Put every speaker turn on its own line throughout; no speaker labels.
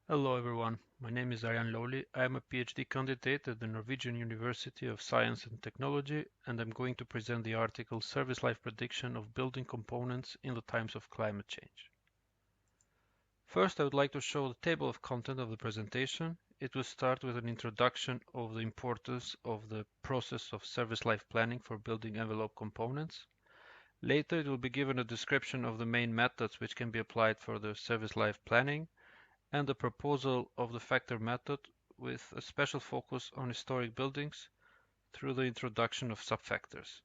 Hello everyone, my name is Arian LOLI. I am a PhD candidate at the Norwegian University of Science and Technology, and I'm going to present the article Service Life Prediction of Building Components in the Times of Climate Change. First, I would like to show the table of content of the presentation. It will start with an introduction of the importance of the process of service life planning for building envelope components. Later, it will be given a description of the main methods which can be applied for the service life planning, and the proposal of the factor method with a special focus on historic buildings through the introduction of subfactors.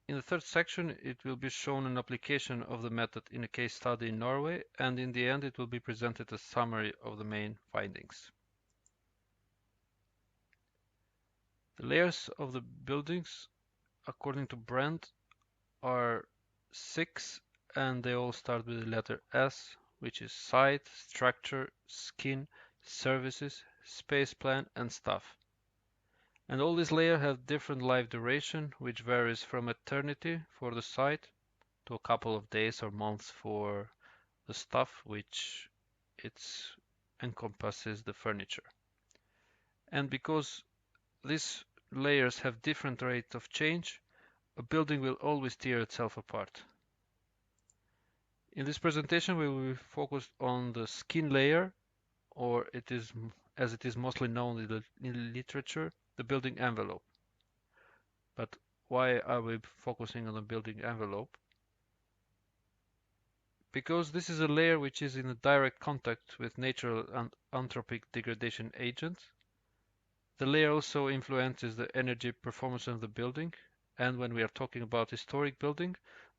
In the third section, it will be shown an application of the method in a case study in Norway, and in the end, it will be presented a summary of the main findings. The layers of the buildings, according to Brand, are 6, and they all start with the letter S, which is site, structure, skin, services, space plan, and stuff. And all these layers have different life duration, which varies from eternity for the site to a couple of days or months for the stuff, which it encompasses the furniture. And because these layers have different rate of change, a building will always tear itself apart. In this presentation, we will be focused on the skin layer, or as it is mostly known in the literature, the building envelope. But why are we focusing on the building envelope? Because this is a layer which is in a direct contact with natural and anthropic degradation agents. The layer also influences the energy performance of the building, and when we are talking about historic building,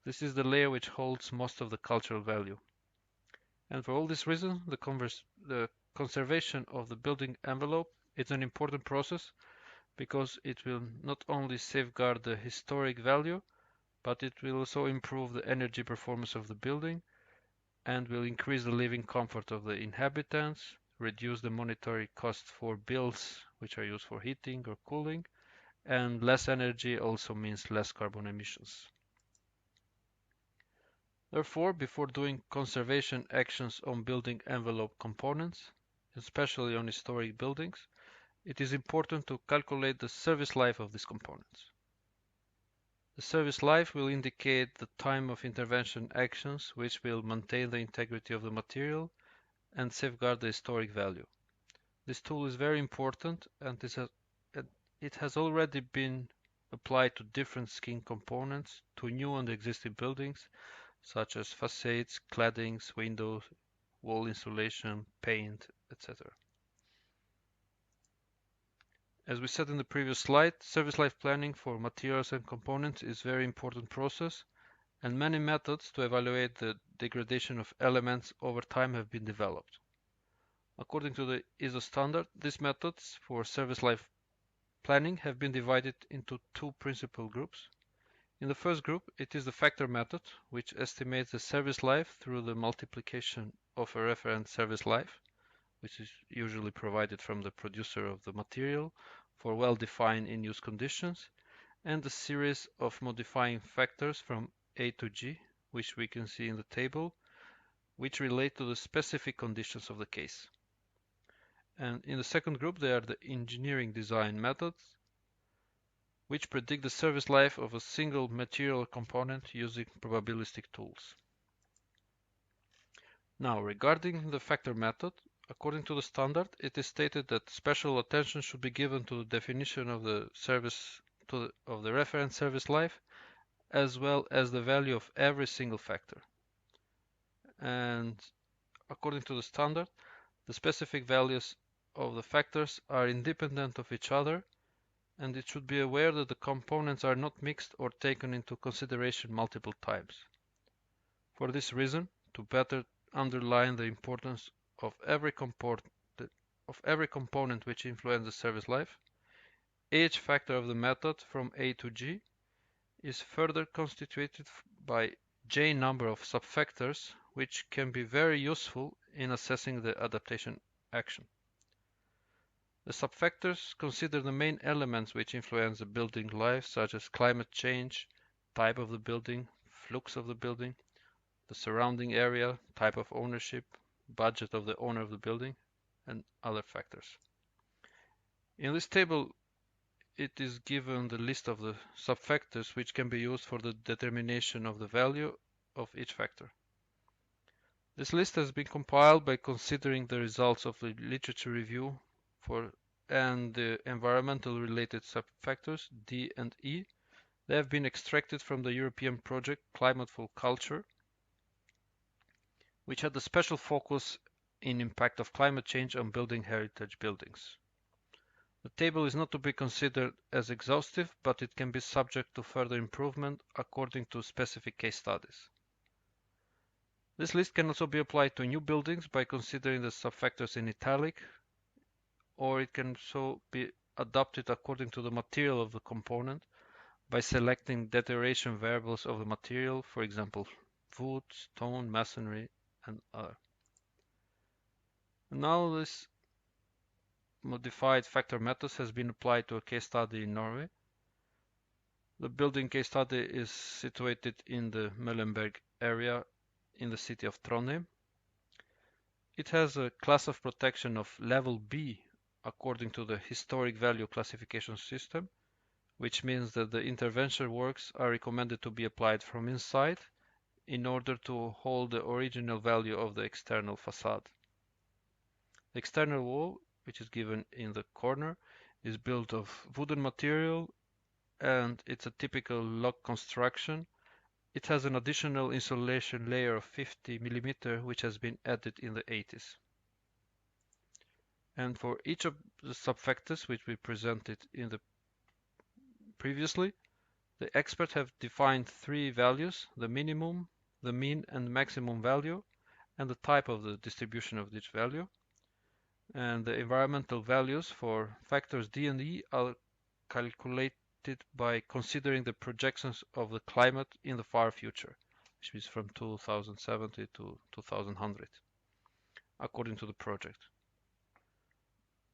this is the layer which holds most of the cultural value. And for all these reasons, the conservation of the building envelope is an important process because it will not only safeguard the historic value, but it will also improve the energy performance of the building and will increase the living comfort of the inhabitants, reduce the monetary cost for bills which are used for heating or cooling, and less energy also means less carbon emissions. Therefore, before doing conservation actions on building envelope components, especially on historic buildings, it is important to calculate the service life of these components. The service life will indicate the time of intervention actions which will maintain the integrity of the material and safeguard the historic value. This tool is very important and it has already been applied to different skin components to new and existing buildings such as facades, claddings, windows, wall insulation, paint, etc. As we said in the previous slide, service life planning for materials and components is a very important process, and many methods to evaluate the degradation of elements over time have been developed. According to the ISO standard, these methods for service life planning have been divided into two principal groups. In the first group, it is the factor method, which estimates the service life through the multiplication of a reference service life, which is usually provided from the producer of the material for well-defined in-use conditions, and a series of modifying factors from A to G, which we can see in the table, which relate to the specific conditions of the case. And in the second group, there are the engineering design methods, which predict the service life of a single material component using probabilistic tools. Now, regarding the factor method, according to the standard, it is stated that special attention should be given to the definition of the reference service life, as well as the value of every single factor. And according to the standard, the specific values of the factors are independent of each other, and it should be aware that the components are not mixed or taken into consideration multiple times. For this reason, to better underline the importance of every component which influences the service life, each factor of the method from A to G is further constituted by J number of subfactors, which can be very useful in assessing the adaptation action. The subfactors consider the main elements which influence the building life, such as climate change, type of the building, flux of the building, the surrounding area, type of ownership, budget of the owner of the building, and other factors. In this table, it is given the list of the subfactors which can be used for the determination of the value of each factor. This list has been compiled by considering the results of the literature review and the environmental related subfactors D and E. They have been extracted from the European project Climateful Culture, which had a special focus in impact of climate change on building heritage buildings. The table is not to be considered as exhaustive, but it can be subject to further improvement according to specific case studies. This list can also be applied to new buildings by considering the subfactors in italic, or it can also be adapted according to the material of the component by selecting deterioration variables of the material, for example, wood, stone, masonry, and other. Now this modified factor method has been applied to a case study in Norway. The building case study is situated in the Møllenberg area in the city of Trondheim. It has a class of protection of level B according to the historic value classification system, which means that the intervention works are recommended to be applied from inside in order to hold the original value of the external facade. The external wall, which is given in the corner, is built of wooden material and it's a typical log construction. It has an additional insulation layer of 50 mm which has been added in the 80s. And for each of the subfactors which we presented in the previously, the experts have defined three values: the minimum, the mean and maximum value, and the type of the distribution of each value. And the environmental values for factors D and E are calculated by considering the projections of the climate in the far future, which means from 2070 to 2100, according to the project.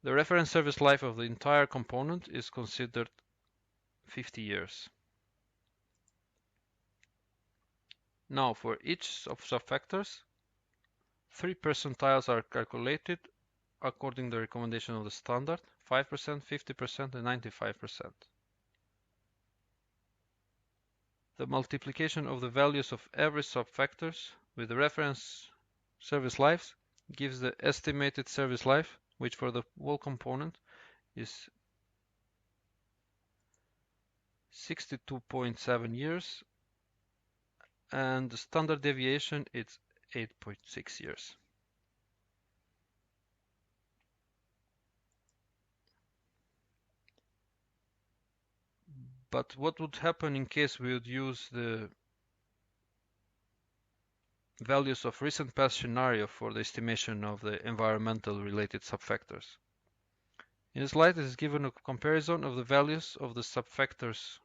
The reference service life of the entire component is considered 50 years. Now, for each of subfactors, 3 percentiles are calculated according to the recommendation of the standard: 5%, 50%, and 95%. The multiplication of the values of every subfactors with the reference service lives gives the estimated service life, which for the wall component is 62.7 years, and the standard deviation is 8.6 years. But what would happen in case we would use the values of recent past scenario for the estimation of the environmental related subfactors? In the slide is given a comparison of the values of the subfactors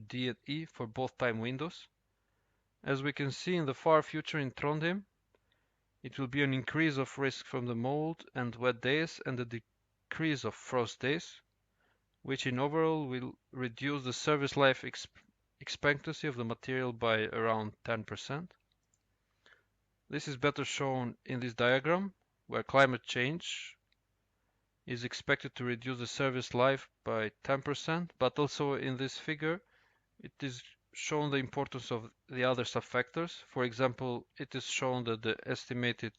D and E for both time windows. As we can see in the far future in Trondheim, it will be an increase of risk from the mold and wet days and a decrease of frost days, which in overall will reduce the service life expectancy of the material by around 10%. This is better shown in this diagram, where climate change is expected to reduce the service life by 10%, but also in this figure it is shown the importance of the other subfactors. For example, it is shown that the estimated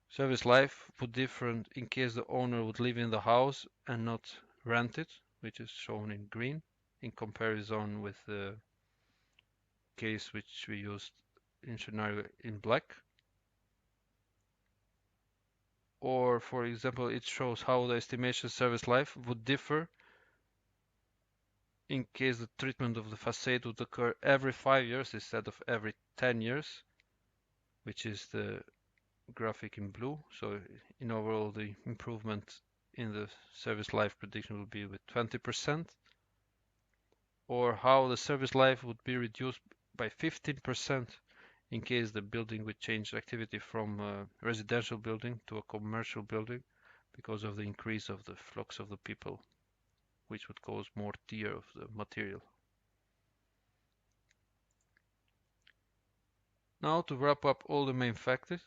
service life would differ in case the owner would live in the house and not rent it, which is shown in green, in comparison with the case which we used in scenario in black. Or, for example, it shows how the estimation service life would differ in case the treatment of the facade would occur every 5 years instead of every 10 years, which is the graphic in blue. So in overall, the improvement in the service life prediction will be with 20%, or how the service life would be reduced by 15% in case the building would change activity from a residential building to a commercial building because of the increase of the flux of the people, which would cause more tear of the material. Now, to wrap up all the main factors,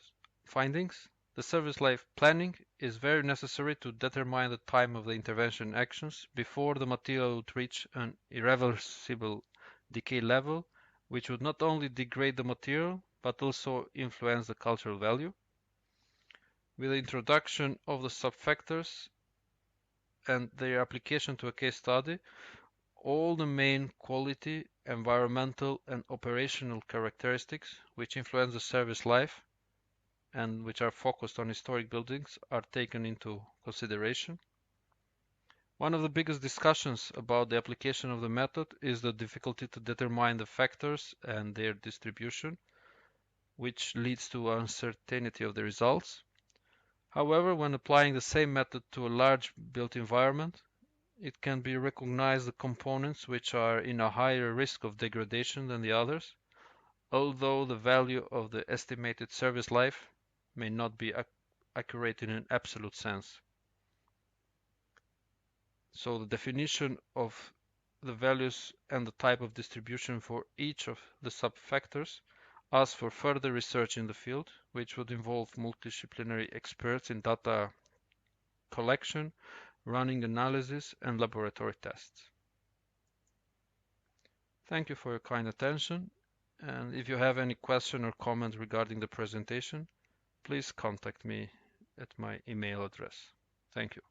findings. The service life planning is very necessary to determine the time of the intervention actions before the material would reach an irreversible decay level, which would not only degrade the material but also influence the cultural value. With the introduction of the subfactors and their application to a case study, all the main quality, environmental, and operational characteristics which influence the service life and which are focused on historic buildings are taken into consideration. One of the biggest discussions about the application of the method is the difficulty to determine the factors and their distribution, which leads to uncertainty of the results. However, when applying the same method to a large built environment, it can be recognized the components which are in a higher risk of degradation than the others, although the value of the estimated service life may not be accurate in an absolute sense. So the definition of the values and the type of distribution for each of the subfactors asks for further research in the field, which would involve multidisciplinary experts in data collection, running analysis, and laboratory tests. Thank you for your kind attention, and if you have any question or comment regarding the presentation, please contact me at my email address. Thank you.